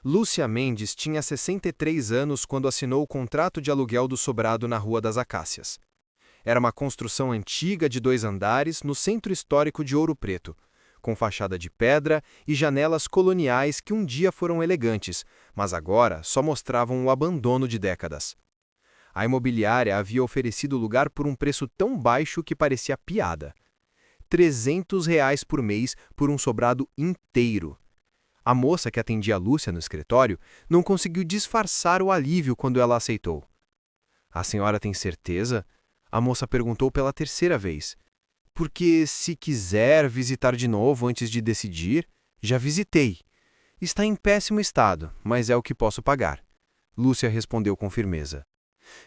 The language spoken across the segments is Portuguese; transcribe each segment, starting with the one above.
Lúcia Mendes tinha 63 anos quando assinou o contrato de aluguel do sobrado na Rua das Acácias. Era uma construção antiga de 2 andares no centro histórico de Ouro Preto, com fachada de pedra e janelas coloniais que um dia foram elegantes, mas agora só mostravam o abandono de décadas. A imobiliária havia oferecido o lugar por um preço tão baixo que parecia piada. R$ 300 por mês por um sobrado inteiro. A moça que atendia a Lúcia no escritório não conseguiu disfarçar o alívio quando ela aceitou. "A senhora tem certeza?" A moça perguntou pela terceira vez. "Porque, se quiser visitar de novo antes de decidir, já visitei. Está em péssimo estado, mas é o que posso pagar." Lúcia respondeu com firmeza.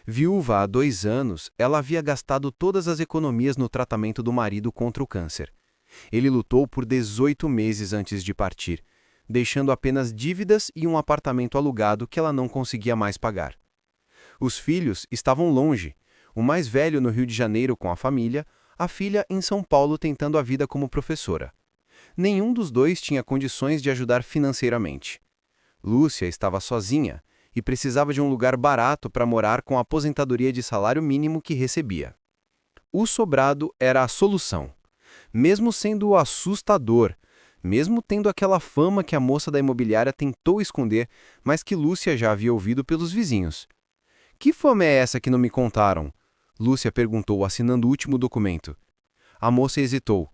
Viúva há 2 anos, ela havia gastado todas as economias no tratamento do marido contra o câncer. Ele lutou por 18 meses antes de partir, deixando apenas dívidas e um apartamento alugado que ela não conseguia mais pagar. Os filhos estavam longe, o mais velho no Rio de Janeiro com a família, a filha em São Paulo tentando a vida como professora. Nenhum dos dois tinha condições de ajudar financeiramente. Lúcia estava sozinha e precisava de um lugar barato para morar com a aposentadoria de salário mínimo que recebia. O sobrado era a solução, mesmo sendo assustador, mesmo tendo aquela fama que a moça da imobiliária tentou esconder, mas que Lúcia já havia ouvido pelos vizinhos. "Que fama é essa que não me contaram?" Lúcia perguntou, assinando o último documento. A moça hesitou.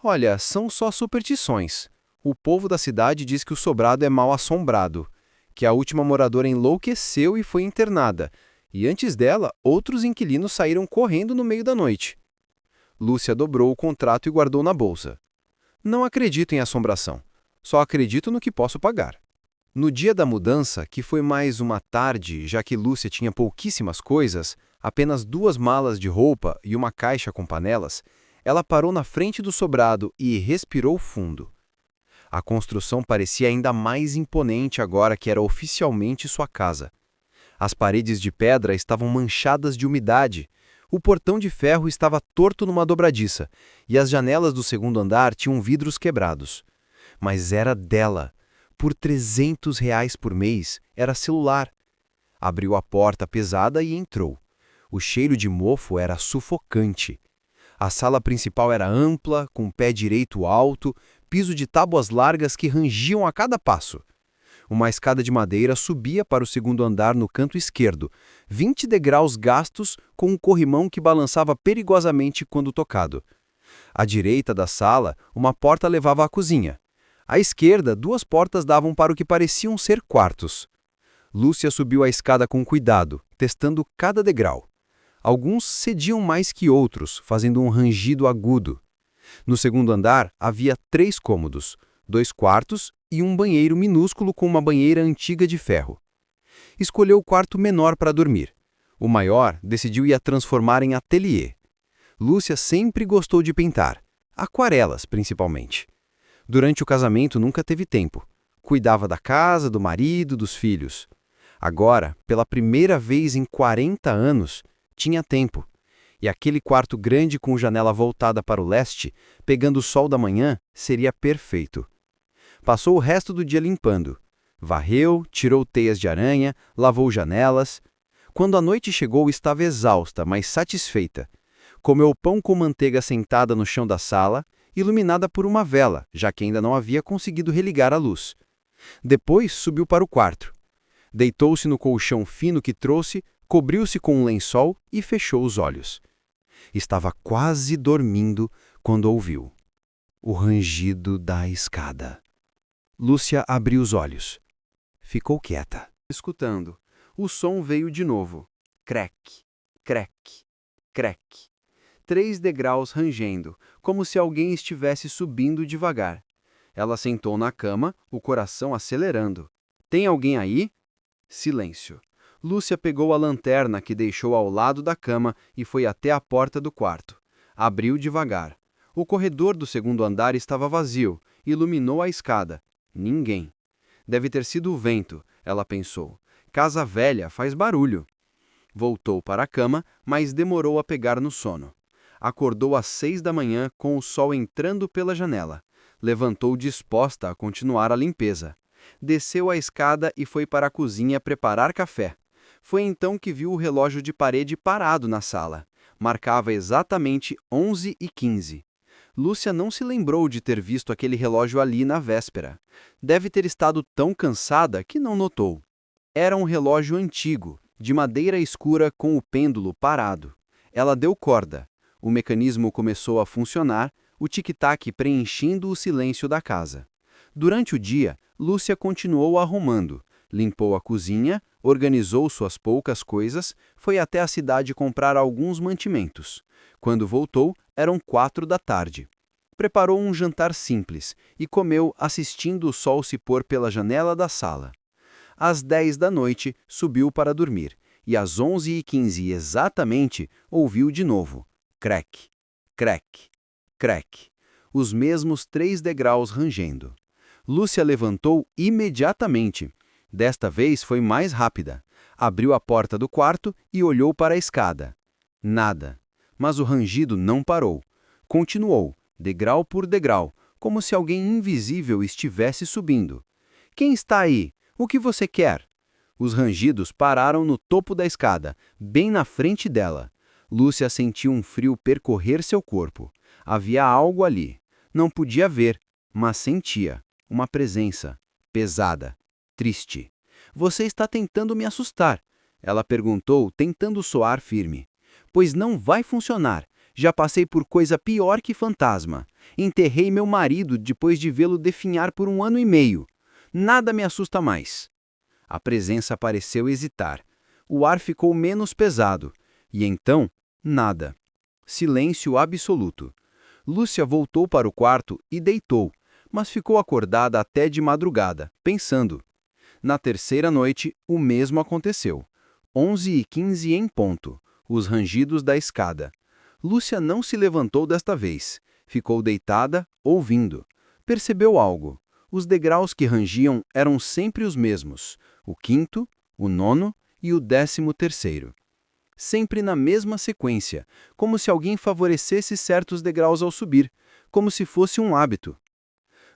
"Olha, são só superstições. O povo da cidade diz que o sobrado é mal assombrado, que a última moradora enlouqueceu e foi internada, e antes dela, outros inquilinos saíram correndo no meio da noite." Lúcia dobrou o contrato e guardou na bolsa. "Não acredito em assombração. Só acredito no que posso pagar." No dia da mudança, que foi mais uma tarde, já que Lúcia tinha pouquíssimas coisas, apenas 2 malas de roupa e uma caixa com panelas, ela parou na frente do sobrado e respirou fundo. A construção parecia ainda mais imponente agora que era oficialmente sua casa. As paredes de pedra estavam manchadas de umidade, o portão de ferro estava torto numa dobradiça, e as janelas do segundo andar tinham vidros quebrados. Mas era dela. Por R$ 300 por mês, era celular. Abriu a porta pesada e entrou. O cheiro de mofo era sufocante. A sala principal era ampla, com pé direito alto, piso de tábuas largas que rangiam a cada passo. Uma escada de madeira subia para o segundo andar no canto esquerdo, 20 degraus gastos com um corrimão que balançava perigosamente quando tocado. À direita da sala, uma porta levava à cozinha. À esquerda, 2 portas davam para o que pareciam ser quartos. Lúcia subiu a escada com cuidado, testando cada degrau. Alguns cediam mais que outros, fazendo um rangido agudo. No segundo andar, havia 3 cômodos, 2 quartos e um banheiro minúsculo com uma banheira antiga de ferro. Escolheu o quarto menor para dormir. O maior decidiu ia transformar em ateliê. Lúcia sempre gostou de pintar, aquarelas principalmente. Durante o casamento nunca teve tempo. Cuidava da casa, do marido, dos filhos. Agora, pela primeira vez em 40 anos, tinha tempo. E aquele quarto grande com janela voltada para o leste, pegando o sol da manhã, seria perfeito. Passou o resto do dia limpando. Varreu, tirou teias de aranha, lavou janelas. Quando a noite chegou, estava exausta, mas satisfeita. Comeu pão com manteiga sentada no chão da sala, iluminada por uma vela, já que ainda não havia conseguido religar a luz. Depois subiu para o quarto. Deitou-se no colchão fino que trouxe, cobriu-se com um lençol e fechou os olhos. Estava quase dormindo quando ouviu o rangido da escada. Lúcia abriu os olhos. Ficou quieta, escutando. O som veio de novo. Crec, crec, crec. 3 degraus rangendo, como se alguém estivesse subindo devagar. Ela sentou na cama, o coração acelerando. "Tem alguém aí?" Silêncio. Lúcia pegou a lanterna que deixou ao lado da cama e foi até a porta do quarto. Abriu devagar. O corredor do segundo andar estava vazio. Iluminou a escada. Ninguém. Deve ter sido o vento, ela pensou. Casa velha faz barulho. Voltou para a cama, mas demorou a pegar no sono. Acordou às 6 da manhã com o sol entrando pela janela. Levantou disposta a continuar a limpeza. Desceu a escada e foi para a cozinha preparar café. Foi então que viu o relógio de parede parado na sala. Marcava exatamente 11h15. Lúcia não se lembrou de ter visto aquele relógio ali na véspera. Deve ter estado tão cansada que não notou. Era um relógio antigo, de madeira escura com o pêndulo parado. Ela deu corda. O mecanismo começou a funcionar, o tic-tac preenchendo o silêncio da casa. Durante o dia, Lúcia continuou arrumando. Limpou a cozinha, organizou suas poucas coisas, foi até a cidade comprar alguns mantimentos. Quando voltou, eram 4 da tarde. Preparou um jantar simples e comeu assistindo o sol se pôr pela janela da sala. Às 10 da noite, subiu para dormir, e às 11h15 exatamente, ouviu de novo. Crec, crec, crec. Os mesmos 3 degraus rangendo. Lúcia levantou imediatamente. Desta vez foi mais rápida. Abriu a porta do quarto e olhou para a escada. Nada. Mas o rangido não parou. Continuou, degrau por degrau, como se alguém invisível estivesse subindo. Quem está aí? O que você quer? Os rangidos pararam no topo da escada, bem na frente dela. Lúcia sentiu um frio percorrer seu corpo. Havia algo ali. Não podia ver, mas sentia. Uma presença. Pesada. Triste. Você está tentando me assustar? Ela perguntou, tentando soar firme. Pois não vai funcionar. Já passei por coisa pior que fantasma. Enterrei meu marido depois de vê-lo definhar por 1 ano e meio. Nada me assusta mais. A presença pareceu hesitar. O ar ficou menos pesado. E então, nada. Silêncio absoluto. Lúcia voltou para o quarto e deitou, mas ficou acordada até de madrugada, pensando. Na terceira noite, o mesmo aconteceu. 11h15 em ponto. Os rangidos da escada. Lúcia não se levantou desta vez. Ficou deitada, ouvindo. Percebeu algo. Os degraus que rangiam eram sempre os mesmos. O 5º, o 9º e o 13º. Sempre na mesma sequência, como se alguém favorecesse certos degraus ao subir, como se fosse um hábito.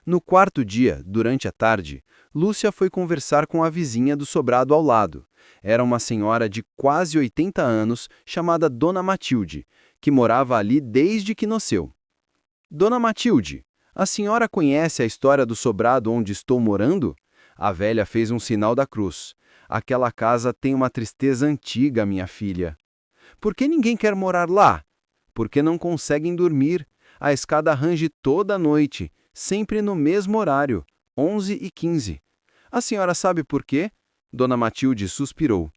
No quarto dia, durante a tarde, Lúcia foi conversar com a vizinha do sobrado ao lado. Era uma senhora de quase 80 anos, chamada Dona Matilde, que morava ali desde que nasceu. Dona Matilde, a senhora conhece a história do sobrado onde estou morando? A velha fez um sinal da cruz. Aquela casa tem uma tristeza antiga, minha filha. Por que ninguém quer morar lá? Porque não conseguem dormir. A escada range toda a noite, sempre no mesmo horário, 11h15. A senhora sabe por quê? Dona Matilde suspirou.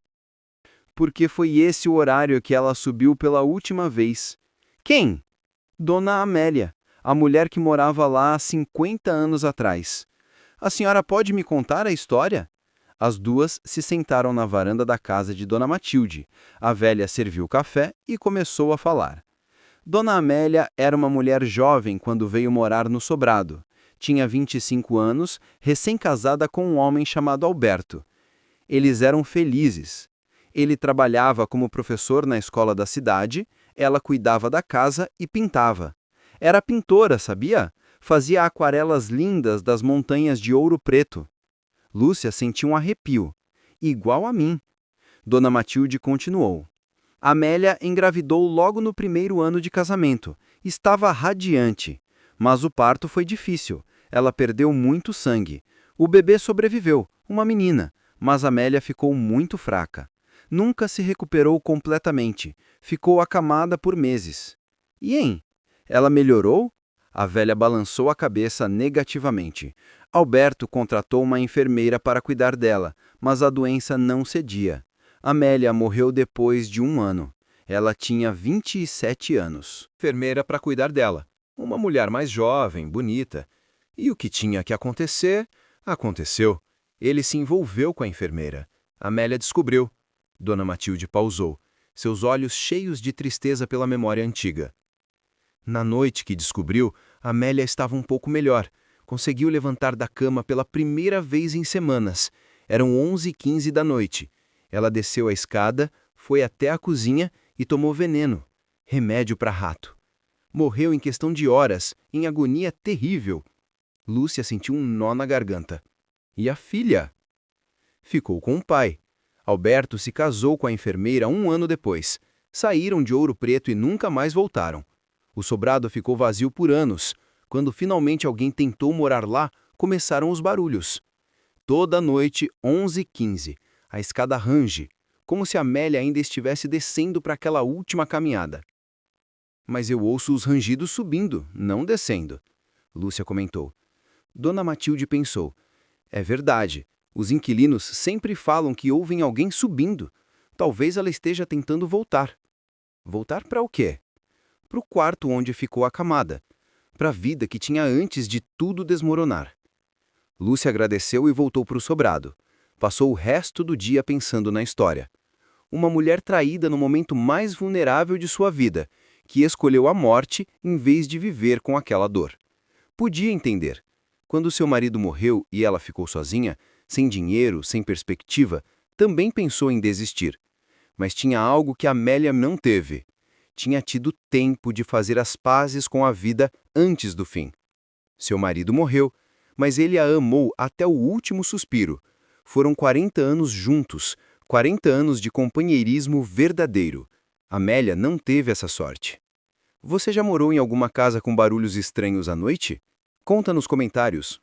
Porque foi esse o horário que ela subiu pela última vez. Quem? Dona Amélia, a mulher que morava lá há 50 anos atrás. A senhora pode me contar a história? As duas se sentaram na varanda da casa de Dona Matilde. A velha serviu café e começou a falar. Dona Amélia era uma mulher jovem quando veio morar no sobrado. Tinha 25 anos, recém-casada com um homem chamado Alberto. Eles eram felizes. Ele trabalhava como professor na escola da cidade, ela cuidava da casa e pintava. Era pintora, sabia? Fazia aquarelas lindas das montanhas de Ouro Preto. Lúcia sentiu um arrepio. Igual a mim. Dona Matilde continuou. Amélia engravidou logo no primeiro ano de casamento. Estava radiante. Mas o parto foi difícil. Ela perdeu muito sangue. O bebê sobreviveu, uma menina, mas Amélia ficou muito fraca. Nunca se recuperou completamente. Ficou acamada por meses. E hein? Ela melhorou? A velha balançou a cabeça negativamente. Alberto contratou uma enfermeira para cuidar dela, mas a doença não cedia. Amélia morreu depois de 1 ano. Ela tinha 27 anos. Enfermeira para cuidar dela. Uma mulher mais jovem, bonita. E o que tinha que acontecer, aconteceu. Ele se envolveu com a enfermeira. Amélia descobriu. Dona Matilde pausou, seus olhos cheios de tristeza pela memória antiga. Na noite que descobriu, Amélia estava um pouco melhor. Conseguiu levantar da cama pela primeira vez em semanas. Eram 11h15 da noite. Ela desceu a escada, foi até a cozinha e tomou veneno. Remédio para rato. Morreu em questão de horas, em agonia terrível. Lúcia sentiu um nó na garganta. E a filha? Ficou com o pai. Alberto se casou com a enfermeira 1 ano depois. Saíram de Ouro Preto e nunca mais voltaram. O sobrado ficou vazio por anos. Quando finalmente alguém tentou morar lá, começaram os barulhos. Toda noite, 11h15, a escada range, como se Amélia ainda estivesse descendo para aquela última caminhada. Mas eu ouço os rangidos subindo, não descendo, Lúcia comentou. Dona Matilde pensou. É verdade, os inquilinos sempre falam que ouvem alguém subindo. Talvez ela esteja tentando voltar. Voltar para o quê? Para o quarto onde ficou acamada, para a vida que tinha antes de tudo desmoronar. Lúcia agradeceu e voltou para o sobrado. Passou o resto do dia pensando na história. Uma mulher traída no momento mais vulnerável de sua vida, que escolheu a morte em vez de viver com aquela dor. Podia entender. Quando seu marido morreu e ela ficou sozinha, sem dinheiro, sem perspectiva, também pensou em desistir. Mas tinha algo que Amélia não teve. Tinha tido tempo de fazer as pazes com a vida antes do fim. Seu marido morreu, mas ele a amou até o último suspiro. Foram 40 anos juntos, 40 anos de companheirismo verdadeiro. Amélia não teve essa sorte. Você já morou em alguma casa com barulhos estranhos à noite? Conta nos comentários.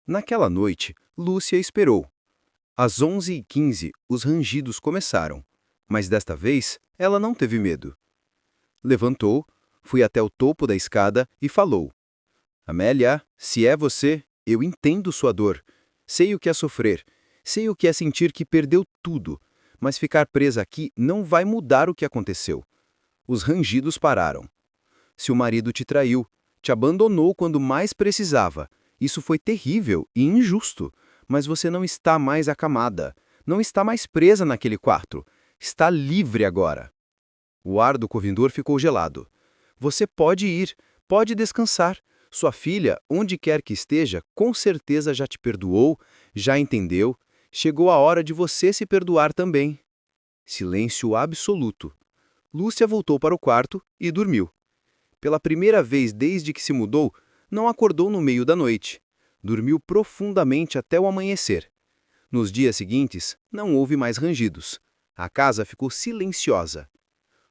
Naquela noite, Lúcia esperou. Às 11h15, os rangidos começaram, mas desta vez ela não teve medo. Levantou, foi até o topo da escada e falou. Amélia, se é você, eu entendo sua dor. Sei o que é sofrer, sei o que é sentir que perdeu tudo, mas ficar presa aqui não vai mudar o que aconteceu. Os rangidos pararam. Seu marido te traiu, te abandonou quando mais precisava. Isso foi terrível e injusto, mas você não está mais acamada, não está mais presa naquele quarto. Está livre agora. O ar do covendor ficou gelado. Você pode ir, pode descansar. Sua filha, onde quer que esteja, com certeza já te perdoou, já entendeu. Chegou a hora de você se perdoar também. Silêncio absoluto. Lúcia voltou para o quarto e dormiu. Pela primeira vez desde que se mudou, não acordou no meio da noite. Dormiu profundamente até o amanhecer. Nos dias seguintes, não houve mais rangidos. A casa ficou silenciosa.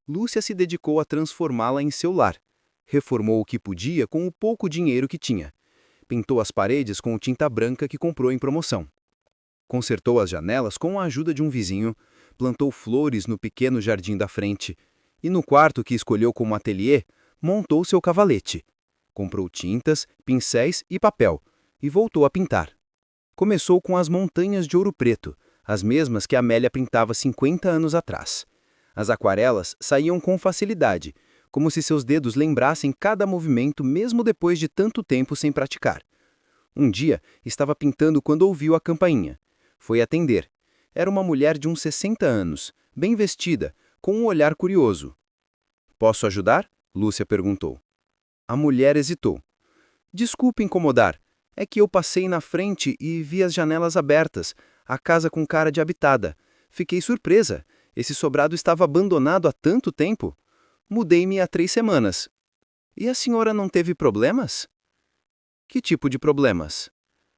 Lúcia se dedicou a transformá-la em seu lar. Reformou o que podia com o pouco dinheiro que tinha. Pintou as paredes com tinta branca que comprou em promoção. Consertou as janelas com a ajuda de um vizinho, plantou flores no pequeno jardim da frente e no quarto que escolheu como ateliê, montou seu cavalete. Comprou tintas, pincéis e papel e voltou a pintar. Começou com as montanhas de Ouro Preto, as mesmas que Amélia pintava 50 anos atrás. As aquarelas saíam com facilidade, como se seus dedos lembrassem cada movimento mesmo depois de tanto tempo sem praticar. Um dia, estava pintando quando ouviu a campainha. Foi atender. Era uma mulher de uns 60 anos, bem vestida, com um olhar curioso. "Posso ajudar?" Lúcia perguntou. A mulher hesitou. "Desculpe incomodar. É que eu passei na frente e vi as janelas abertas, a casa com cara de habitada. Fiquei surpresa. Esse sobrado estava abandonado há tanto tempo. Mudei-me há 3 semanas. E a senhora não teve problemas?" "Que tipo de problemas?"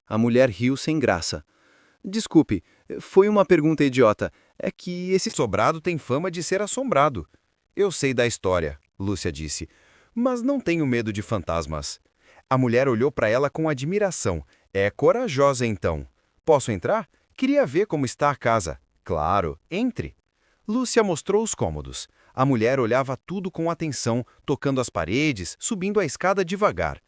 A mulher riu sem graça. "Desculpe, foi uma pergunta idiota. É que esse Sobrado tem fama de ser assombrado. Eu sei da história, Lúcia disse, mas não tenho medo de fantasmas. A mulher olhou para ela com admiração. É corajosa então. Posso entrar? Queria ver como está a casa. Claro, entre. Lúcia mostrou os cômodos. A mulher olhava tudo com atenção, tocando as paredes, subindo a escada devagar.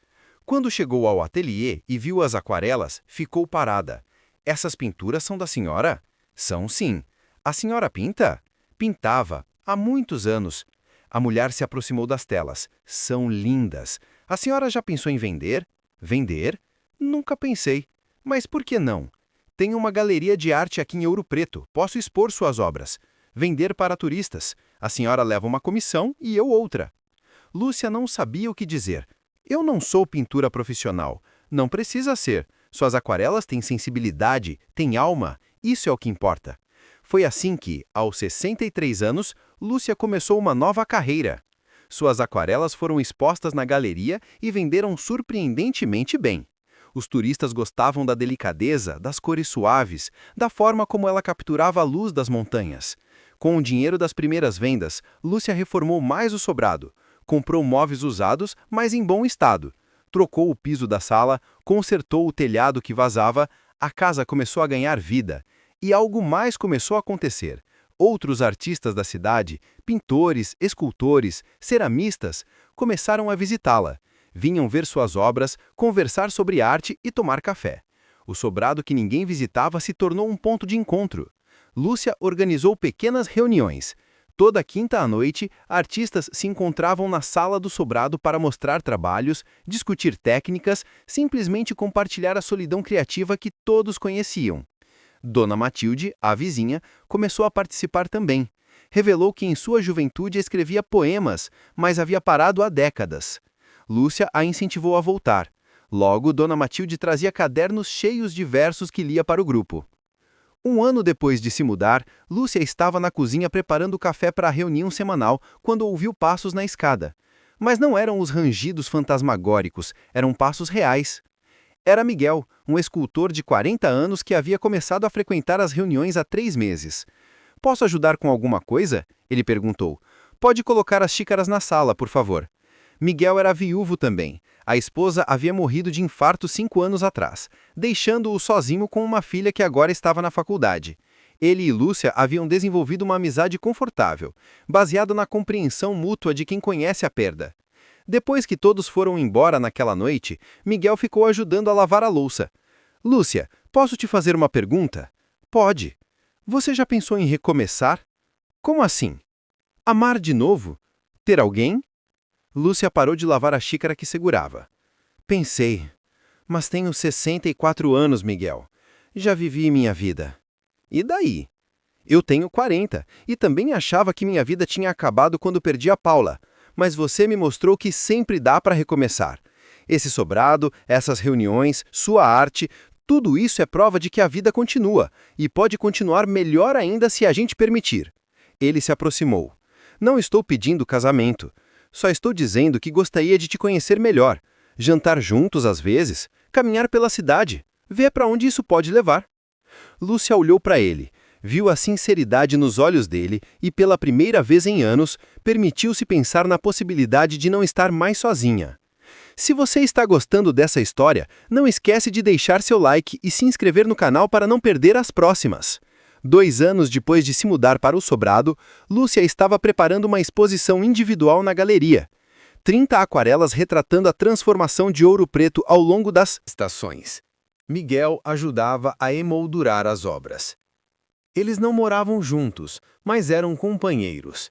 Quando chegou ao ateliê e viu as aquarelas, ficou parada. Essas pinturas são da senhora? São sim. A senhora pinta? Pintava, há muitos anos. A mulher se aproximou das telas. São lindas. A senhora já pensou em vender? Vender? Nunca pensei. Mas por que não? Tenho uma galeria de arte aqui em Ouro Preto. Posso expor suas obras. Vender para turistas. A senhora leva uma comissão e eu outra. Lúcia não sabia o que dizer. Eu não sou pintura profissional. Não precisa ser. Suas aquarelas têm sensibilidade, têm alma. Isso é o que importa. Foi assim que, aos 63 anos, Lúcia começou uma nova carreira. Suas aquarelas foram expostas na galeria e venderam surpreendentemente bem. Os turistas gostavam da delicadeza, das cores suaves, da forma como ela capturava a luz das montanhas. Com o dinheiro das primeiras vendas, Lúcia reformou mais o sobrado. Comprou móveis usados, mas em bom estado. Trocou o piso da sala, consertou o telhado que vazava, a casa começou a ganhar vida. E algo mais começou a acontecer. Outros artistas da cidade, pintores, escultores, ceramistas, começaram a visitá-la. Vinham ver suas obras, conversar sobre arte e tomar café. O sobrado que ninguém visitava se tornou um ponto de encontro. Lúcia organizou pequenas reuniões. Toda quinta à noite, artistas se encontravam na sala do sobrado para mostrar trabalhos, discutir técnicas, simplesmente compartilhar a solidão criativa que todos conheciam. Dona Matilde, a vizinha, começou a participar também. Revelou que em sua juventude escrevia poemas, mas havia parado há décadas. Lúcia a incentivou a voltar. Logo, Dona Matilde trazia cadernos cheios de versos que lia para o grupo. Um ano depois de se mudar, Lúcia estava na cozinha preparando o café para a reunião semanal quando ouviu passos na escada. Mas não eram os rangidos fantasmagóricos, eram passos reais. Era Miguel, um escultor de 40 anos que havia começado a frequentar as reuniões há 3 meses. "Posso ajudar com alguma coisa?" ele perguntou. "Pode colocar as xícaras na sala, por favor." Miguel era viúvo também. A esposa havia morrido de infarto 5 anos atrás, deixando-o sozinho com uma filha que agora estava na faculdade. Ele e Lúcia haviam desenvolvido uma amizade confortável, baseada na compreensão mútua de quem conhece a perda. Depois que todos foram embora naquela noite, Miguel ficou ajudando a lavar a louça. "Lúcia, posso te fazer uma pergunta?" "Pode." "Você já pensou em recomeçar?" "Como assim?" "Amar de novo? Ter alguém?" Lúcia parou de lavar a xícara que segurava. "Pensei. Mas tenho 64 anos, Miguel. Já vivi minha vida." "E daí?" "Eu tenho 40 e também achava que minha vida tinha acabado quando perdi a Paula. Mas você me mostrou que sempre dá para recomeçar. Esse sobrado, essas reuniões, sua arte, tudo isso é prova de que a vida continua, e pode continuar melhor ainda se a gente permitir." Ele se aproximou. "Não estou pedindo casamento. Só estou dizendo que gostaria de te conhecer melhor. Jantar juntos às vezes, caminhar pela cidade, ver para onde isso pode levar." Lúcia olhou para ele. Viu a sinceridade nos olhos dele e, pela primeira vez em anos, permitiu-se pensar na possibilidade de não estar mais sozinha. Se você está gostando dessa história, não esquece de deixar seu like e se inscrever no canal para não perder as próximas. 2 anos depois de se mudar para o sobrado, Lúcia estava preparando uma exposição individual na galeria. 30 aquarelas retratando a transformação de Ouro Preto ao longo das estações. Miguel ajudava a emoldurar as obras. Eles não moravam juntos, mas eram companheiros.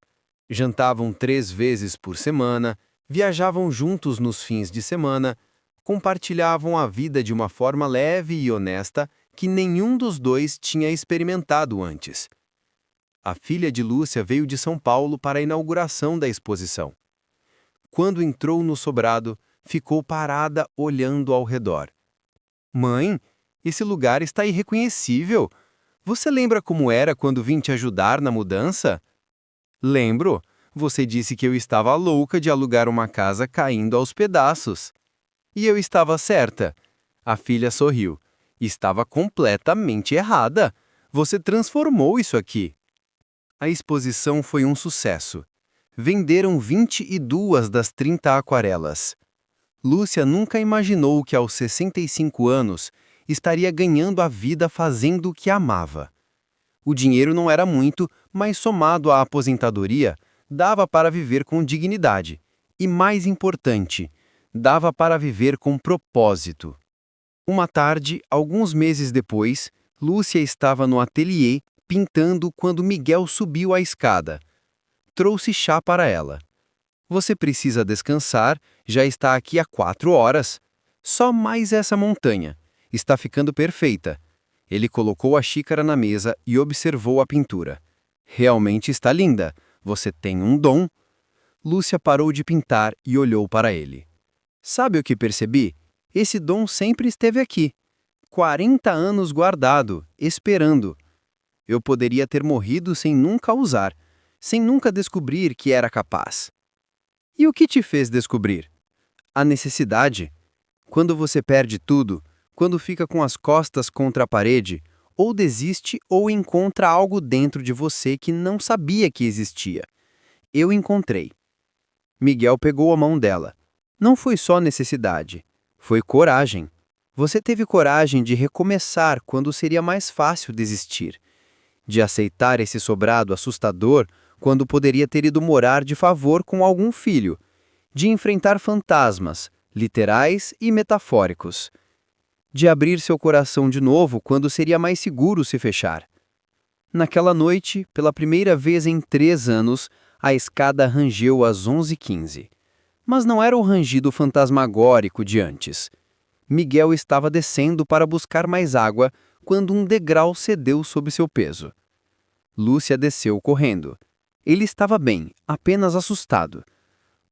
Jantavam 3 vezes por semana, viajavam juntos nos fins de semana, compartilhavam a vida de uma forma leve e honesta que nenhum dos dois tinha experimentado antes. A filha de Lúcia veio de São Paulo para a inauguração da exposição. Quando entrou no sobrado, ficou parada olhando ao redor. "Mãe, esse lugar está irreconhecível. Você lembra como era quando vim te ajudar na mudança?" "Lembro. Você disse que eu estava louca de alugar uma casa caindo aos pedaços." "E eu estava certa." A filha sorriu. "Estava completamente errada. Você transformou isso aqui." A exposição foi um sucesso. Venderam 22 das 30 aquarelas. Lúcia nunca imaginou que aos 65 anos estaria ganhando a vida fazendo o que amava. O dinheiro não era muito, mas somado à aposentadoria, dava para viver com dignidade. E mais importante, dava para viver com propósito. Uma tarde, alguns meses depois, Lúcia estava no ateliê pintando quando Miguel subiu a escada. Trouxe chá para ela. "Você precisa descansar, já está aqui há 4 horas. Só mais essa montanha. Está ficando perfeita." Ele colocou a xícara na mesa e observou a pintura. "Realmente está linda. Você tem um dom." Lúcia parou de pintar e olhou para ele. "Sabe o que percebi? Esse dom sempre esteve aqui. 40 anos guardado, esperando. Eu poderia ter morrido sem nunca usar, sem nunca descobrir que era capaz." "E o que te fez descobrir?" "A necessidade. Quando você perde tudo, Quando fica com as costas contra a parede, ou desiste ou encontra algo dentro de você que não sabia que existia. Eu encontrei. Miguel pegou a mão dela. Não foi só necessidade, foi coragem. Você teve coragem de recomeçar quando seria mais fácil desistir, de aceitar esse sobrado assustador quando poderia ter ido morar de favor com algum filho, de enfrentar fantasmas, literais e metafóricos, de abrir seu coração de novo quando seria mais seguro se fechar. Naquela noite, pela primeira vez em 3 anos, a escada rangeu às 11h15. Mas não era o rangido fantasmagórico de antes. Miguel estava descendo para buscar mais água quando um degrau cedeu sob seu peso. Lúcia desceu correndo. Ele estava bem, apenas assustado.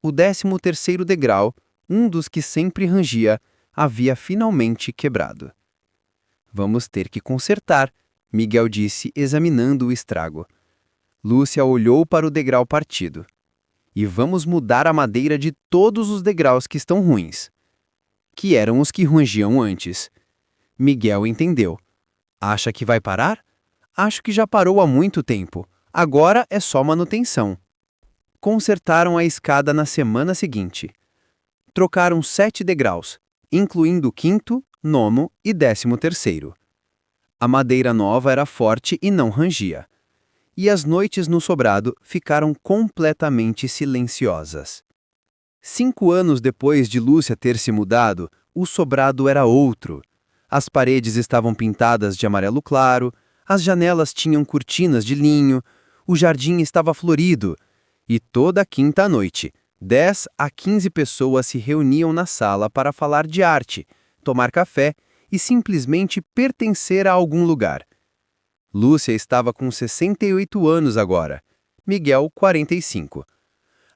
O 13º degrau, um dos que sempre rangia, havia finalmente quebrado. Vamos ter que consertar, Miguel disse, examinando o estrago. Lúcia olhou para o degrau partido. E vamos mudar a madeira de todos os degraus que estão ruins, que eram os que rangiam antes. Miguel entendeu. Acha que vai parar? Acho que já parou há muito tempo. Agora é só manutenção. Consertaram a escada na semana seguinte. Trocaram 7 degraus, incluindo o 5º, 9º e 13º. A madeira nova era forte e não rangia. E as noites no sobrado ficaram completamente silenciosas. 5 anos depois de Lúcia ter se mudado, o sobrado era outro. As paredes estavam pintadas de amarelo claro, as janelas tinham cortinas de linho, o jardim estava florido, e toda quinta noite, 10 a 15 pessoas se reuniam na sala para falar de arte, tomar café e simplesmente pertencer a algum lugar. Lúcia estava com 68 anos agora, Miguel 45.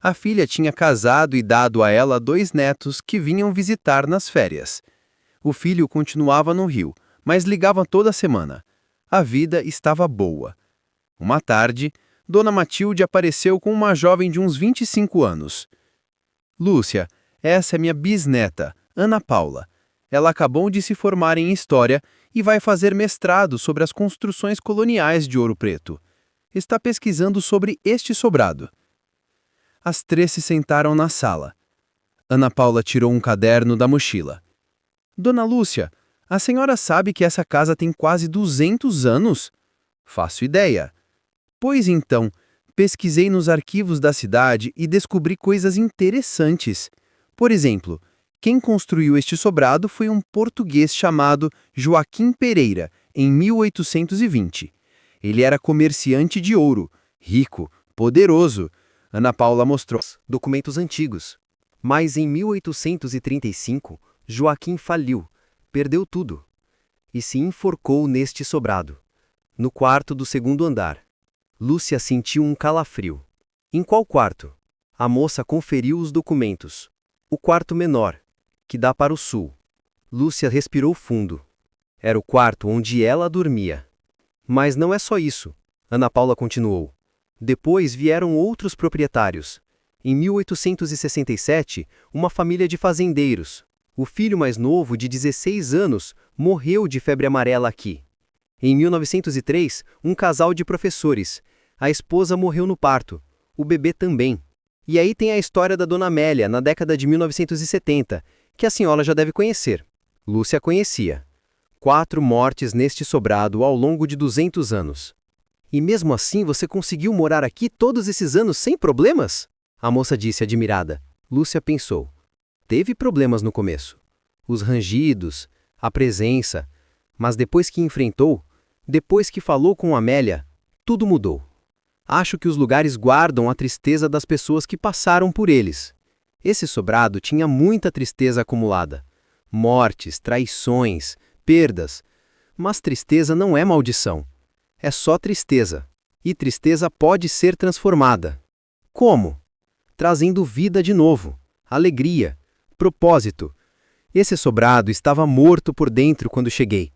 A filha tinha casado e dado a ela 2 netos que vinham visitar nas férias. O filho continuava no Rio, mas ligava toda semana. A vida estava boa. Uma tarde, Dona Matilde apareceu com uma jovem de uns 25 anos. Lúcia, essa é minha bisneta, Ana Paula. Ela acabou de se formar em História e vai fazer mestrado sobre as construções coloniais de Ouro Preto. Está pesquisando sobre este sobrado. As 3 se sentaram na sala. Ana Paula tirou um caderno da mochila. Dona Lúcia, a senhora sabe que essa casa tem quase 200 anos? Faço ideia. Pois então, pesquisei nos arquivos da cidade e descobri coisas interessantes. Por exemplo, quem construiu este sobrado foi um português chamado Joaquim Pereira, em 1820. Ele era comerciante de ouro, rico, poderoso. Ana Paula mostrou Documentos antigos. Mas em 1835, Joaquim faliu, perdeu tudo. E se enforcou neste sobrado, no quarto do 2º andar. Lúcia sentiu um calafrio. Em qual quarto? A moça conferiu os documentos. O quarto menor, que dá para o sul. Lúcia respirou fundo. Era o quarto onde ela dormia. Mas não é só isso, Ana Paula continuou. Depois vieram outros proprietários. Em 1867, uma família de fazendeiros. O filho mais novo, de 16 anos, morreu de febre amarela aqui. Em 1903, um casal de professores. A esposa morreu no parto. O bebê também. E aí tem a história da Dona Amélia, na década de 1970, que a senhora já deve conhecer. Lúcia conhecia. 4 mortes neste sobrado ao longo de 200 anos. E mesmo assim você conseguiu morar aqui todos esses anos sem problemas? A moça disse admirada. Lúcia pensou. Teve problemas no começo. Os rangidos, a presença. Mas depois que enfrentou, depois que falou com Amélia, tudo mudou. Acho que os lugares guardam a tristeza das pessoas que passaram por eles. Esse sobrado tinha muita tristeza acumulada. Mortes, traições, perdas. Mas tristeza não é maldição. É só tristeza. E tristeza pode ser transformada. Como? Trazendo vida de novo, alegria, propósito. Esse sobrado estava morto por dentro quando cheguei.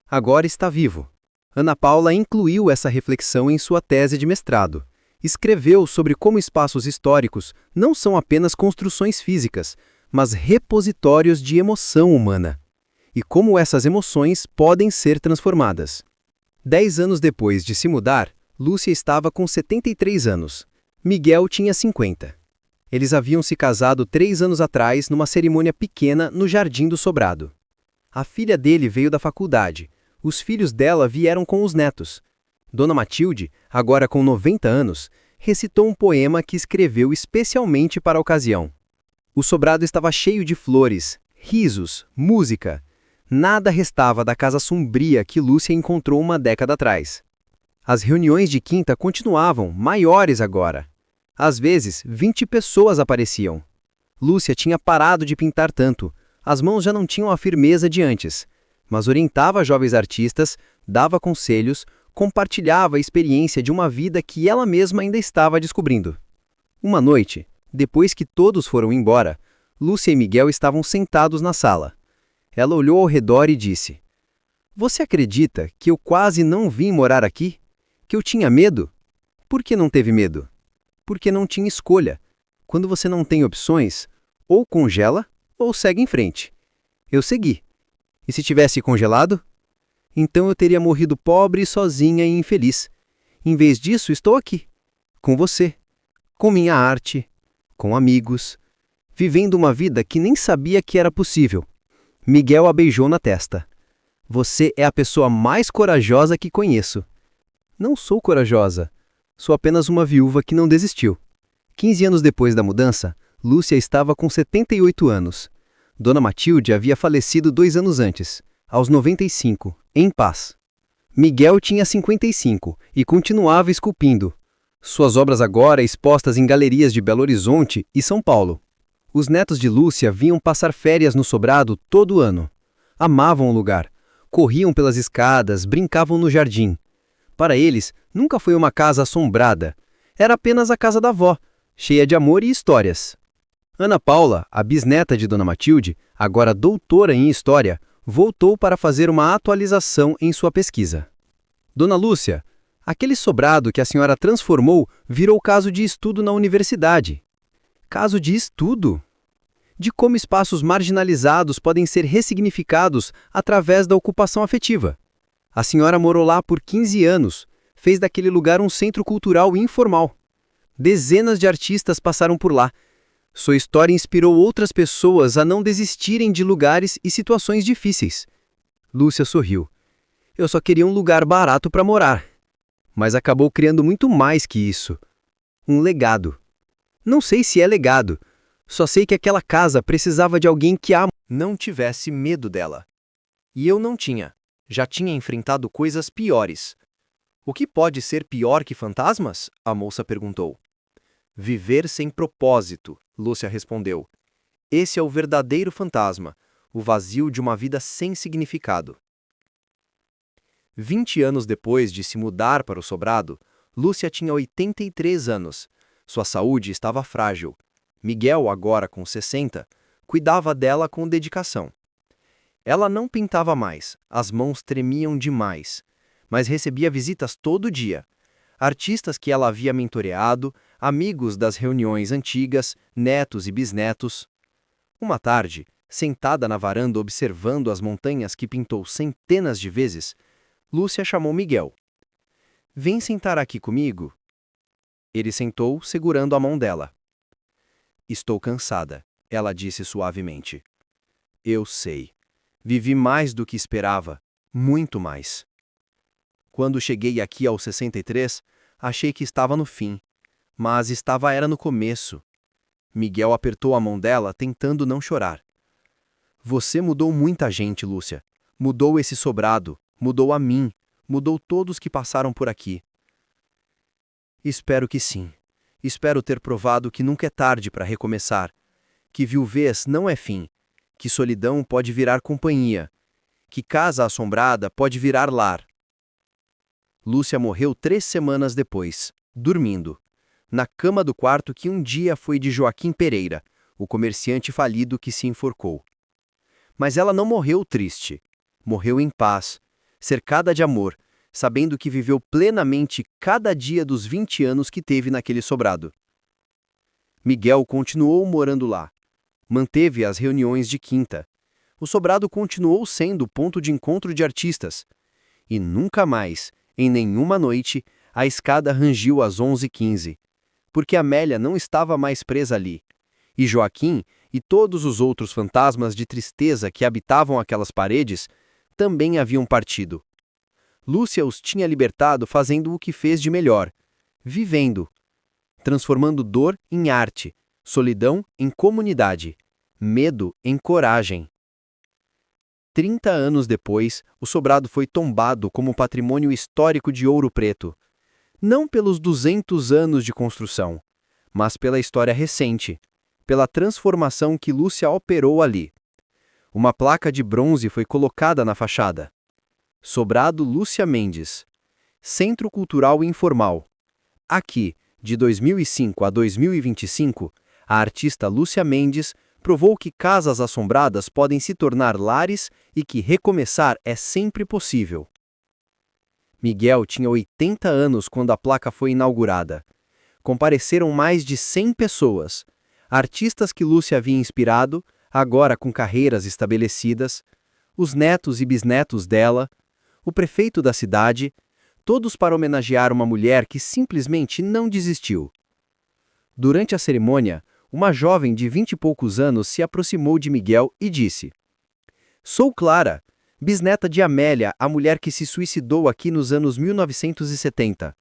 Agora está vivo. Ana Paula incluiu essa reflexão em sua tese de mestrado. Escreveu sobre como espaços históricos não são apenas construções físicas, mas repositórios de emoção humana. e como essas emoções podem ser transformadas. 10 anos depois de se mudar, Lúcia estava com 73 anos. Miguel tinha 50. Eles haviam se casado 3 anos atrás numa cerimônia pequena no Jardim do Sobrado. A filha dele veio da faculdade. Os filhos dela vieram com os netos. Dona Matilde, agora com 90 anos, recitou um poema que escreveu especialmente para a ocasião. O sobrado estava cheio de flores, risos, música. Nada restava da casa sombria que Lúcia encontrou uma década atrás. As reuniões de quinta continuavam, maiores agora. Às vezes, 20 pessoas apareciam. Lúcia tinha parado de pintar tanto. As mãos já não tinham a firmeza de antes, mas orientava jovens artistas, dava conselhos, compartilhava a experiência de uma vida que ela mesma ainda estava descobrindo. Uma noite, depois que todos foram embora, Lúcia e Miguel estavam sentados na sala. Ela olhou ao redor e disse: "Você acredita que eu quase não vim morar aqui? Que eu tinha medo? Por que não teve medo? Porque não tinha escolha. Quando você não tem opções, ou congela ou segue em frente. Eu segui. E se tivesse congelado? Então eu teria morrido pobre, sozinha e infeliz. Em vez disso, estou aqui, com você, com minha arte, com amigos, vivendo uma vida que nem sabia que era possível." Miguel a beijou na testa. "Você é a pessoa mais corajosa que conheço." "Não sou corajosa. Sou apenas uma viúva que não desistiu." 15 anos depois da mudança, Lúcia estava com 78 anos. Dona Matilde havia falecido 2 anos antes, aos 95, em paz. Miguel tinha 55 e continuava esculpindo. Suas obras agora expostas em galerias de Belo Horizonte e São Paulo. Os netos de Lúcia vinham passar férias no sobrado todo ano. Amavam o lugar. Corriam pelas escadas, brincavam no jardim. Para eles, nunca foi uma casa assombrada. Era apenas a casa da avó, cheia de amor e histórias. Ana Paula, a bisneta de Dona Matilde, agora doutora em História, voltou para fazer uma atualização em sua pesquisa. "Dona Lúcia, aquele sobrado que a senhora transformou virou caso de estudo na universidade." "Caso de estudo?" "De como espaços marginalizados podem ser ressignificados através da ocupação afetiva. A senhora morou lá por 15 anos, fez daquele lugar um centro cultural informal. Dezenas de artistas passaram por lá. Sua história inspirou outras pessoas a não desistirem de lugares e situações difíceis." Lúcia sorriu. "Eu só queria um lugar barato para morar. Mas acabou criando muito mais que isso. Um legado. Não sei se é legado. Só sei que aquela casa precisava de alguém que não tivesse medo dela. E eu não tinha. Já tinha enfrentado coisas piores." "O que pode ser pior que fantasmas?" a moça perguntou. "Viver sem propósito", Lúcia respondeu. "Esse é o verdadeiro fantasma, o vazio de uma vida sem significado." 20 anos depois de se mudar para o sobrado, Lúcia tinha 83 anos. Sua saúde estava frágil. Miguel, agora com 60, cuidava dela com dedicação. Ela não pintava mais, as mãos tremiam demais, mas recebia visitas todo dia. Artistas que ela havia mentoreado, amigos das reuniões antigas, netos e bisnetos. Uma tarde, sentada na varanda observando as montanhas que pintou centenas de vezes, Lúcia chamou Miguel. "Vem sentar aqui comigo." Ele sentou, segurando a mão dela. "Estou cansada", ela disse suavemente. "Eu sei. Vivi mais do que esperava, muito mais. Quando cheguei aqui aos 63, achei que estava no fim, mas era no começo." Miguel apertou a mão dela, tentando não chorar. "Você mudou muita gente, Lúcia. Mudou esse sobrado, mudou a mim, mudou todos que passaram por aqui." "Espero que sim. Espero ter provado que nunca é tarde para recomeçar, que viuvez não é fim, que solidão pode virar companhia, que casa assombrada pode virar lar." Lúcia morreu 3 semanas depois, dormindo, na cama do quarto que um dia foi de Joaquim Pereira, o comerciante falido que se enforcou. Mas ela não morreu triste. Morreu em paz, cercada de amor, sabendo que viveu plenamente cada dia dos 20 anos que teve naquele sobrado. Miguel continuou morando lá. Manteve as reuniões de quinta. o sobrado continuou sendo ponto de encontro de artistas. E nunca mais, em nenhuma noite, a escada rangiu às 11h15, porque Amélia não estava mais presa ali. E Joaquim e todos os outros fantasmas de tristeza que habitavam aquelas paredes também haviam partido. Lúcia os tinha libertado fazendo o que fez de melhor, vivendo, transformando dor em arte, solidão em comunidade, medo em coragem. 30 anos depois, o sobrado foi tombado como patrimônio histórico de Ouro Preto, não pelos 200 anos de construção, mas pela história recente, pela transformação que Lúcia operou ali. Uma placa de bronze foi colocada na fachada. Sobrado Lúcia Mendes. Centro Cultural Informal. Aqui, de 2005 a 2025, a artista Lúcia Mendes provou que casas assombradas podem se tornar lares e que recomeçar é sempre possível. Miguel tinha 80 anos quando a placa foi inaugurada. Compareceram mais de 100 pessoas. Artistas que Lúcia havia inspirado, agora com carreiras estabelecidas, os netos e bisnetos dela, o prefeito da cidade, todos para homenagear uma mulher que simplesmente não desistiu. Durante a cerimônia, uma jovem de 20 e poucos anos se aproximou de Miguel e disse: "Sou Clara, bisneta de Amélia, a mulher que se suicidou aqui nos anos 1970.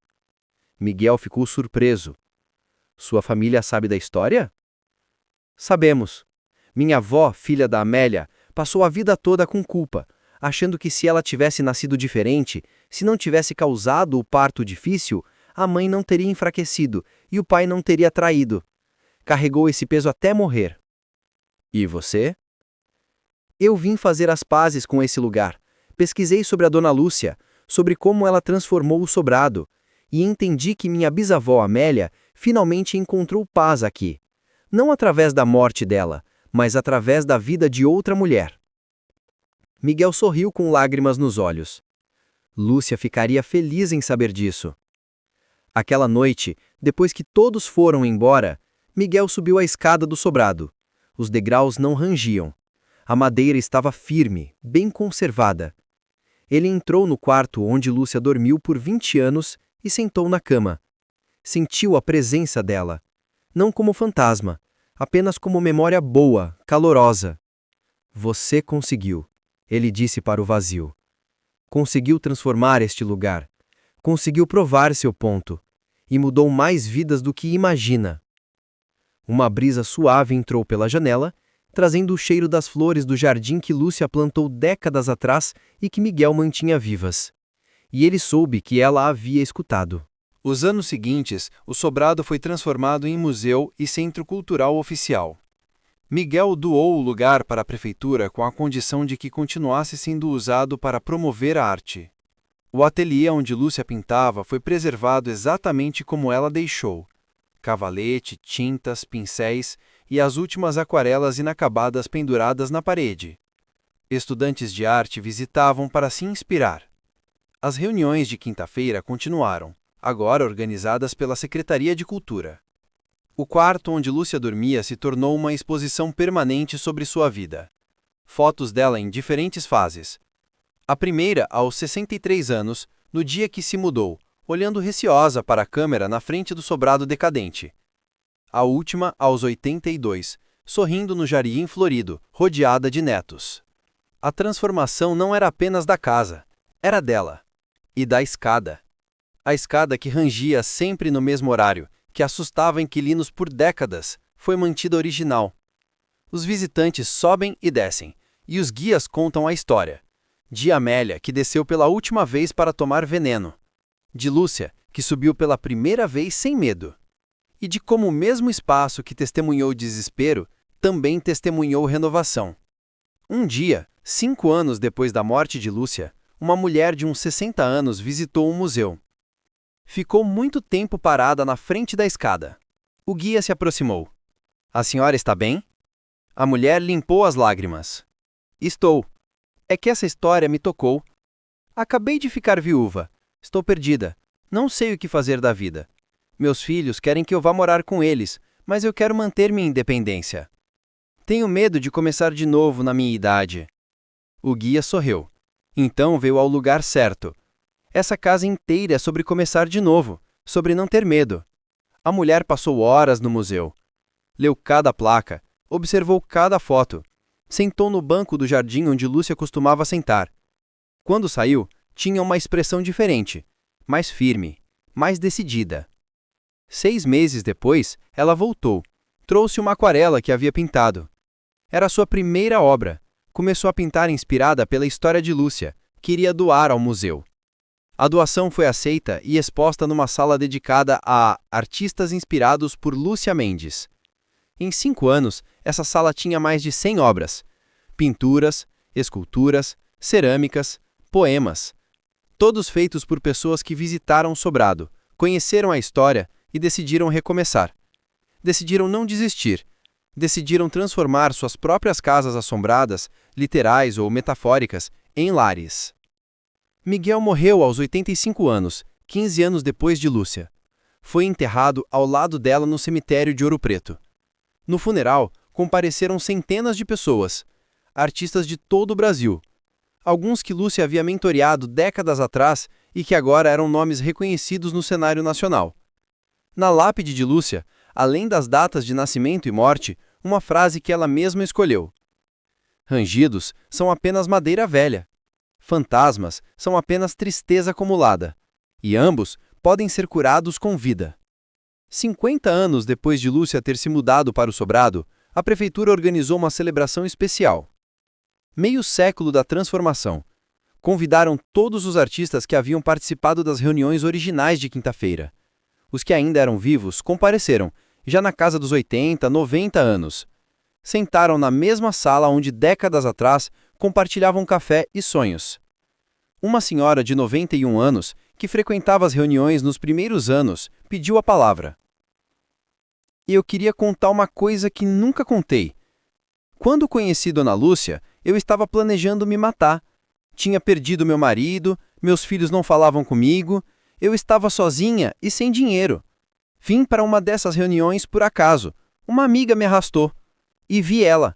Miguel ficou surpreso. "Sua família sabe da história?" "Sabemos. Minha avó, filha da Amélia, passou a vida toda com culpa, achando que se ela tivesse nascido diferente, se não tivesse causado o parto difícil, a mãe não teria enfraquecido e o pai não teria traído. Carregou esse peso até morrer." "E você?" "Eu vim fazer as pazes com esse lugar. Pesquisei sobre a Dona Lúcia, sobre como ela transformou o sobrado, e entendi que minha bisavó Amélia finalmente encontrou paz aqui. Não através da morte dela, mas através da vida de outra mulher." Miguel sorriu com lágrimas nos olhos. Lúcia ficaria feliz em saber disso. Aquela noite, depois que todos foram embora, Miguel subiu a escada do sobrado. Os degraus não rangiam. A madeira estava firme, bem conservada. Ele entrou no quarto onde Lúcia dormiu por 20 anos e sentou na cama. Sentiu a presença dela. Não como fantasma, apenas como memória boa, calorosa. "Você conseguiu", ele disse para o vazio. "Conseguiu transformar este lugar. Conseguiu provar seu ponto. E mudou mais vidas do que imagina." Uma brisa suave entrou pela janela, trazendo o cheiro das flores do jardim que Lúcia plantou décadas atrás e que Miguel mantinha vivas. E ele soube que ela havia escutado. Os anos seguintes, o sobrado foi transformado em museu e centro cultural oficial. Miguel doou o lugar para a prefeitura com a condição de que continuasse sendo usado para promover a arte. O ateliê onde Lúcia pintava foi preservado exatamente como ela deixou: cavalete, tintas, pincéis e as últimas aquarelas inacabadas penduradas na parede. Estudantes de arte visitavam para se inspirar. As reuniões de quinta-feira continuaram, agora organizadas pela Secretaria de Cultura. O quarto onde Lúcia dormia se tornou uma exposição permanente sobre sua vida. Fotos dela em diferentes fases. A primeira aos 63 anos, no dia que se mudou, olhando receosa para a câmera na frente do sobrado decadente. A última aos 82, sorrindo no jardim florido, rodeada de netos. A transformação não era apenas da casa, era dela. E da escada. A escada que rangia sempre no mesmo horário, que assustava inquilinos por décadas, foi mantida original. Os visitantes sobem e descem, e os guias contam a história. De Amélia, que desceu pela última vez para tomar veneno. De Lúcia, que subiu pela primeira vez sem medo. E de como o mesmo espaço que testemunhou desespero, também testemunhou renovação. Um dia, 5 anos depois da morte de Lúcia, uma mulher de uns 60 anos visitou o museu. Ficou muito tempo parada na frente da escada. O guia se aproximou. "A senhora está bem?" A mulher limpou as lágrimas. "Estou. É que essa história me tocou. Acabei de ficar viúva. Estou perdida. Não sei o que fazer da vida. Meus filhos querem que eu vá morar com eles, mas eu quero manter minha independência." Tenho medo de começar de novo na minha idade. O guia sorriu. Então veio ao lugar certo. Essa casa inteira é sobre começar de novo, sobre não ter medo. A mulher passou horas no museu. Leu cada placa, observou cada foto. Sentou no banco do jardim onde Lúcia costumava sentar. Quando saiu, tinha uma expressão diferente, mais firme, mais decidida. 6 meses depois, ela voltou. Trouxe uma aquarela que havia pintado. Era sua primeira obra. Começou a pintar inspirada pela história de Lúcia, que iria doar ao museu. A doação foi aceita e exposta numa sala dedicada a artistas inspirados por Lúcia Mendes. Em 5 anos, essa sala tinha mais de 100 obras. Pinturas, esculturas, cerâmicas, poemas. Todos feitos por pessoas que visitaram Sobrado, conheceram a história e decidiram recomeçar. Decidiram não desistir. Decidiram transformar suas próprias casas assombradas, literais ou metafóricas, em lares. Miguel morreu aos 85 anos, 15 anos depois de Lúcia. Foi enterrado ao lado dela no cemitério de Ouro Preto. No funeral, compareceram centenas de pessoas, artistas de todo o Brasil. Alguns que Lúcia havia mentoreado décadas atrás e que agora eram nomes reconhecidos no cenário nacional. Na lápide de Lúcia, além das datas de nascimento e morte, uma frase que ela mesma escolheu. Rangidos são apenas madeira velha. Fantasmas são apenas tristeza acumulada. E ambos podem ser curados com vida. 50 anos depois de Lúcia ter se mudado para o Sobrado, a prefeitura organizou uma celebração especial. Meio século da transformação. Convidaram todos os artistas que haviam participado das reuniões originais de quinta-feira. Os que ainda eram vivos compareceram, já na casa dos 80, 90 anos. Sentaram na mesma sala onde décadas atrás compartilhavam café e sonhos. Uma senhora de 91 anos, que frequentava as reuniões nos primeiros anos, pediu a palavra. Eu queria contar uma coisa que nunca contei. Quando conheci Dona Lúcia, eu estava planejando me matar. Tinha perdido meu marido, meus filhos não falavam comigo, eu estava sozinha e sem dinheiro. Vim para uma dessas reuniões por acaso. Uma amiga me arrastou. E vi ela.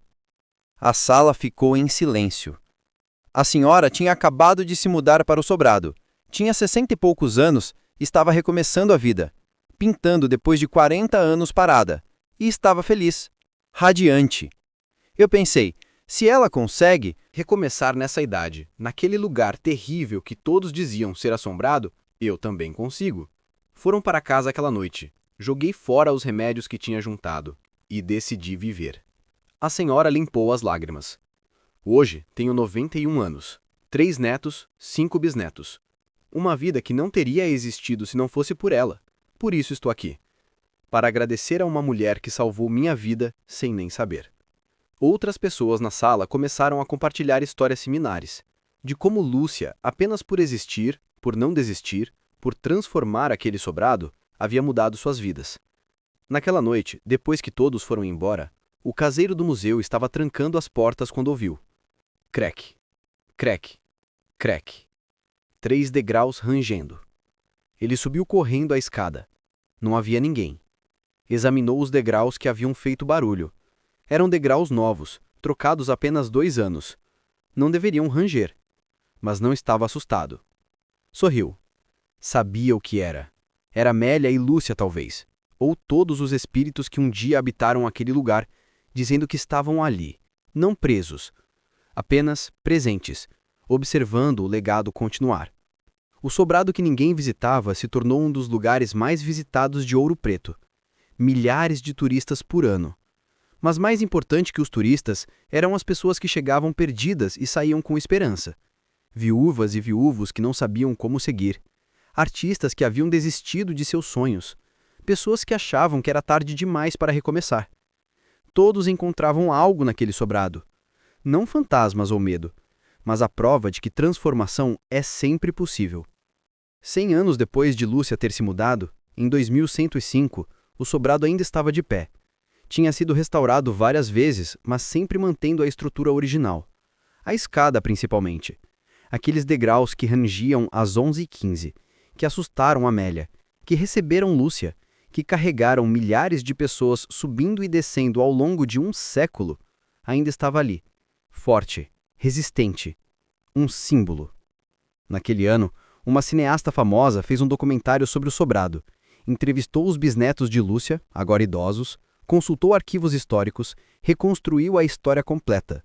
A sala ficou em silêncio. A senhora tinha acabado de se mudar para o Sobrado. Tinha 60 e poucos anos e estava recomeçando a vida. Pintando depois de 40 anos parada. E estava feliz. Radiante. Eu pensei, se ela consegue recomeçar nessa idade, naquele lugar terrível que todos diziam ser assombrado, eu também consigo. Foram para casa aquela noite. Joguei fora os remédios que tinha juntado e decidi viver. A senhora limpou as lágrimas. Hoje tenho 91 anos, 3 netos, 5 bisnetos. Uma vida que não teria existido se não fosse por ela. Por isso estou aqui. Para agradecer a uma mulher que salvou minha vida sem nem saber. Outras pessoas na sala começaram a compartilhar histórias similares, de como Lúcia, apenas por existir, por não desistir, por transformar aquele sobrado, havia mudado suas vidas. Naquela noite, depois que todos foram embora, o caseiro do museu estava trancando as portas quando ouviu. Crec, crec, crec. 3 degraus rangendo. Ele subiu correndo a escada. Não havia ninguém. Examinou os degraus que haviam feito barulho. Eram degraus novos, trocados há apenas 2 anos. Não deveriam ranger. Mas não estava assustado. Sorriu. Sabia o que era. Era Amélia e Lúcia, talvez. Ou todos os espíritos que um dia habitaram aquele lugar, dizendo que estavam ali, não presos, apenas presentes, observando o legado continuar. O sobrado que ninguém visitava se tornou um dos lugares mais visitados de Ouro Preto. Milhares de turistas por ano. Mas mais importante que os turistas eram as pessoas que chegavam perdidas e saíam com esperança. Viúvas e viúvos que não sabiam como seguir. Artistas que haviam desistido de seus sonhos. Pessoas que achavam que era tarde demais para recomeçar. Todos encontravam algo naquele sobrado. Não fantasmas ou medo, mas a prova de que transformação é sempre possível. 100 anos depois de Lúcia ter se mudado, em 2105, o sobrado ainda estava de pé. Tinha sido restaurado várias vezes, mas sempre mantendo a estrutura original. A escada, principalmente. Aqueles degraus que rangiam às 11h15, que assustaram Amélia, que receberam Lúcia, que carregaram milhares de pessoas subindo e descendo ao longo de um século, ainda estava ali, forte, resistente, um símbolo. Naquele ano, uma cineasta famosa fez um documentário sobre o sobrado, entrevistou os bisnetos de Lúcia, agora idosos, consultou arquivos históricos, reconstruiu a história completa.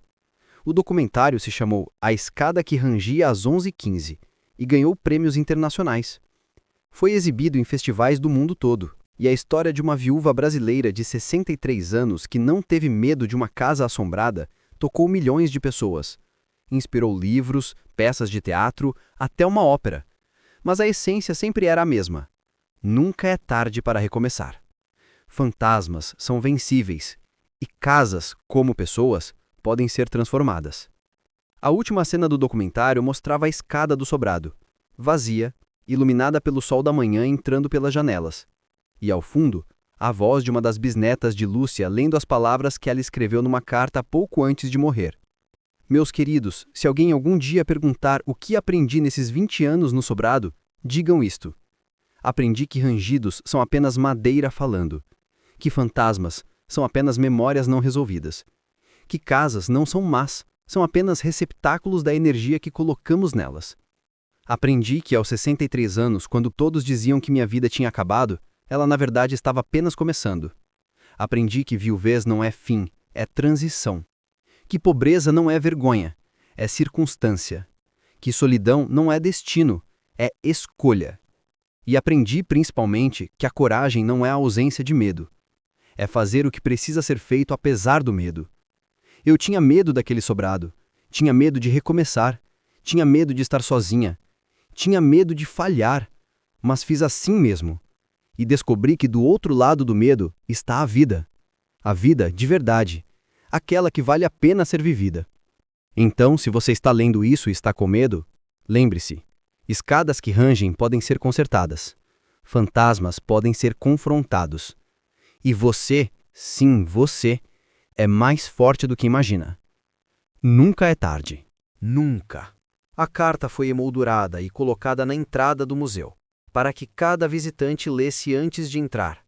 O documentário se chamou A Escada que Rangia às 11h15 e ganhou prêmios internacionais. Foi exibido em festivais do mundo todo, e a história de uma viúva brasileira de 63 anos que não teve medo de uma casa assombrada tocou milhões de pessoas. Inspirou livros, peças de teatro, até uma ópera. Mas a essência sempre era a mesma. Nunca é tarde para recomeçar. Fantasmas são vencíveis, e casas, como pessoas, podem ser transformadas. A última cena do documentário mostrava a escada do sobrado, vazia, iluminada pelo sol da manhã entrando pelas janelas. E ao fundo, a voz de uma das bisnetas de Lúcia lendo as palavras que ela escreveu numa carta pouco antes de morrer. Meus queridos, se alguém algum dia perguntar o que aprendi nesses 20 anos no sobrado, digam isto. Aprendi que rangidos são apenas madeira falando, que fantasmas são apenas memórias não resolvidas, que casas não são más, são apenas receptáculos da energia que colocamos nelas. Aprendi que aos 63 anos, quando todos diziam que minha vida tinha acabado, ela na verdade estava apenas começando. Aprendi que viuvez não é fim, é transição. Que pobreza não é vergonha, é circunstância. Que solidão não é destino, é escolha. E aprendi principalmente que a coragem não é a ausência de medo. É fazer o que precisa ser feito apesar do medo. Eu tinha medo daquele sobrado, tinha medo de recomeçar, tinha medo de estar sozinha, tinha medo de falhar, mas fiz assim mesmo. E descobri que do outro lado do medo está a vida de verdade, aquela que vale a pena ser vivida. Então, se você está lendo isso e está com medo, lembre-se, escadas que rangem podem ser consertadas, fantasmas podem ser confrontados. E você, sim, você, é mais forte do que imagina. Nunca é tarde. Nunca. A carta foi emoldurada e colocada na entrada do museu, para que cada visitante lesse antes de entrar.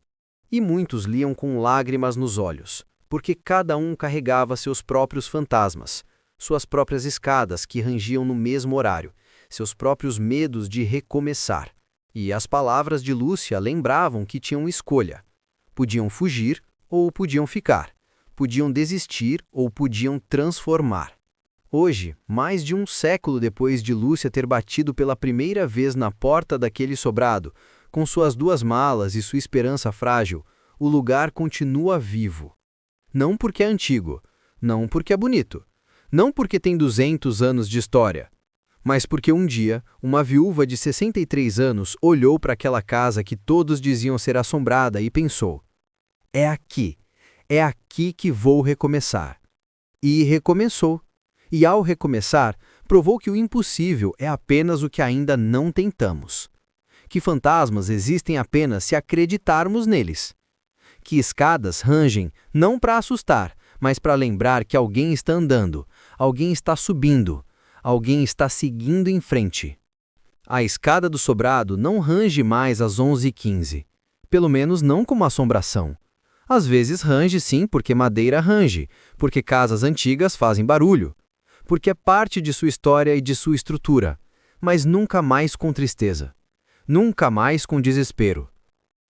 E muitos liam com lágrimas nos olhos, porque cada um carregava seus próprios fantasmas, suas próprias escadas que rangiam no mesmo horário, seus próprios medos de recomeçar. E as palavras de Lúcia lembravam que tinham escolha. Podiam fugir ou podiam ficar. Podiam desistir ou podiam transformar. Hoje, mais de um século depois de Lúcia ter batido pela primeira vez na porta daquele sobrado, com suas 2 malas e sua esperança frágil, o lugar continua vivo. Não porque é antigo, não porque é bonito, não porque tem 200 anos de história, mas porque um dia uma viúva de 63 anos olhou para aquela casa que todos diziam ser assombrada e pensou: é aqui que vou recomeçar. E recomeçou. E ao recomeçar, provou que o impossível é apenas o que ainda não tentamos. Que fantasmas existem apenas se acreditarmos neles. Que escadas rangem não para assustar, mas para lembrar que alguém está andando, alguém está subindo, alguém está seguindo em frente. A escada do sobrado não range mais às 11h15, pelo menos não como assombração. Às vezes range sim, porque madeira range, porque casas antigas fazem barulho, porque é parte de sua história e de sua estrutura, mas nunca mais com tristeza, nunca mais com desespero.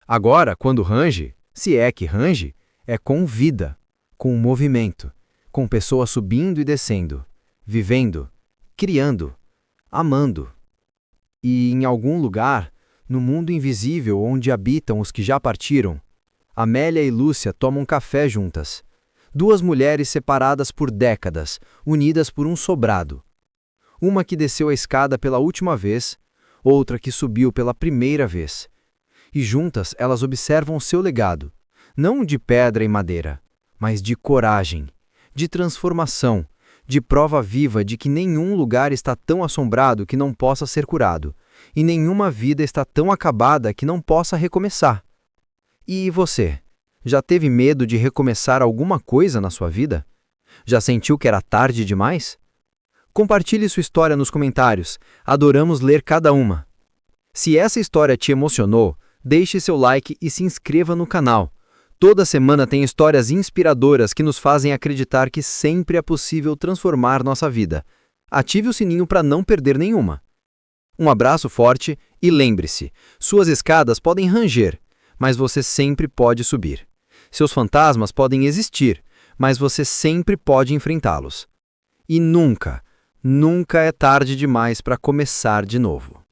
Agora, quando range, se é que range, é com vida, com movimento, com pessoas subindo e descendo, vivendo, criando, amando. E em algum lugar, no mundo invisível onde habitam os que já partiram, Amélia e Lúcia tomam café juntas. 2 mulheres separadas por décadas, unidas por um sobrado. Uma que desceu a escada pela última vez, outra que subiu pela primeira vez. E juntas elas observam seu legado, não de pedra e madeira, mas de coragem, de transformação, de prova viva de que nenhum lugar está tão assombrado que não possa ser curado, e nenhuma vida está tão acabada que não possa recomeçar. E você? Já teve medo de recomeçar alguma coisa na sua vida? Já sentiu que era tarde demais? Compartilhe sua história nos comentários. Adoramos ler cada uma. Se essa história te emocionou, deixe seu like e se inscreva no canal. Toda semana tem histórias inspiradoras que nos fazem acreditar que sempre é possível transformar nossa vida. Ative o sininho para não perder nenhuma. Um abraço forte e lembre-se, suas escadas podem ranger, mas você sempre pode subir. Seus fantasmas podem existir, mas você sempre pode enfrentá-los. E nunca, nunca é tarde demais para começar de novo.